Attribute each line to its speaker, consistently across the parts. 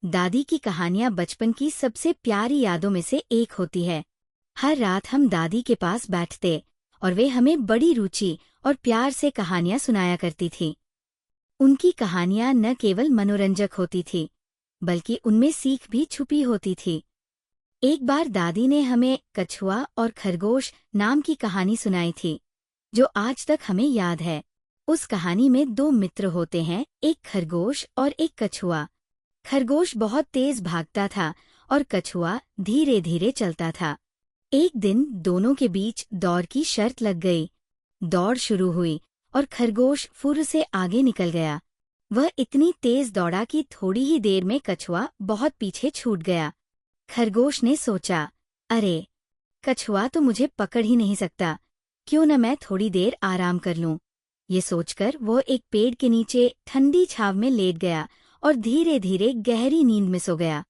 Speaker 1: दादी की कहानियां बचपन की सबसे प्यारी यादों में से एक होती है। हर रात हम दादी के पास बैठते और वे हमें बड़ी रुचि और प्यार से कहानियां सुनाया करती थी। उनकी कहानियां न केवल मनोरंजक होती थी, बल्कि उनमें सीख भी छुपी होती थी। एक बार दादी ने हमें कछुआ और खरगोश नाम की कहानी सुनाई थी, जो आज तक हमें याद है। उस कहानी में दो मित्र होते हैं, एक खरगोश और एक कछुआ। खरगोश बहुत तेज भागता था और कछुआ धीरे धीरे चलता था। एक दिन दोनों के बीच दौड़ की शर्त लग गई। दौड़ शुरू हुई और खरगोश फुर्र से आगे निकल गया। वह इतनी तेज दौड़ा कि थोड़ी ही देर में कछुआ बहुत पीछे छूट गया। खरगोश ने सोचा, अरे, कछुआ तो मुझे पकड़ ही नहीं सकता, क्यों न मैं थोड़ी देर आराम कर लूं। ये सोचकर वो एक पेड़ के नीचे ठंडी छांव में लेट गया और धीरे धीरे गहरी नींद में सो गया।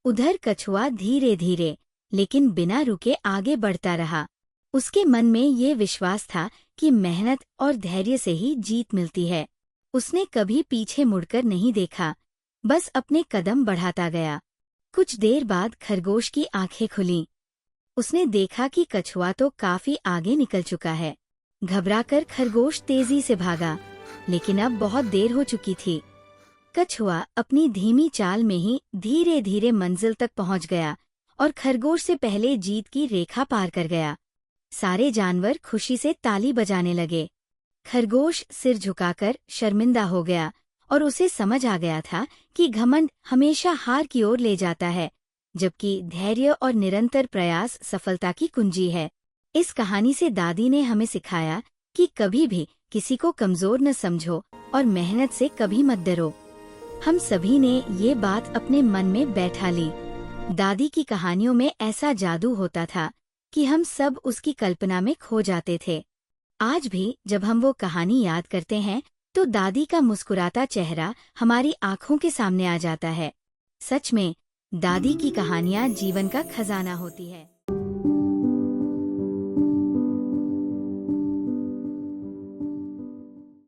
Speaker 1: उधर कछुआ धीरे धीरे लेकिन बिना रुके आगे बढ़ता रहा। उसके मन में ये विश्वास था कि मेहनत और धैर्य से ही जीत मिलती है। उसने कभी पीछे मुड़कर नहीं देखा, बस अपने कदम बढ़ाता गया। कुछ देर बाद खरगोश की आंखें खुलीं। उसने देखा कि कछुआ तो काफी आगे निकल चुका है। घबराकर खरगोश तेजी से भागा, लेकिन अब बहुत देर हो चुकी थी। कछुआ अपनी धीमी चाल में ही धीरे धीरे मंजिल तक पहुंच गया और खरगोश से पहले जीत की रेखा पार कर गया। सारे जानवर खुशी से ताली बजाने लगे। खरगोश सिर झुकाकर शर्मिंदा हो गया और उसे समझ आ गया था कि घमंड हमेशा हार की ओर ले जाता है, जबकि धैर्य और निरंतर प्रयास सफलता की कुंजी है। इस कहानी से दादी ने हमें सिखाया कि कभी भी किसी को कमजोर न समझो और मेहनत से कभी मत डरो। हम सभी ने ये बात अपने मन में बैठा ली। दादी की कहानियों में ऐसा जादू होता था कि हम सब उसकी कल्पना में खो जाते थे। आज भी जब हम वो कहानी याद करते हैं तो दादी का मुस्कुराता चेहरा हमारी आंखों के सामने आ जाता है। सच में, दादी की कहानियां जीवन का खजाना होती है।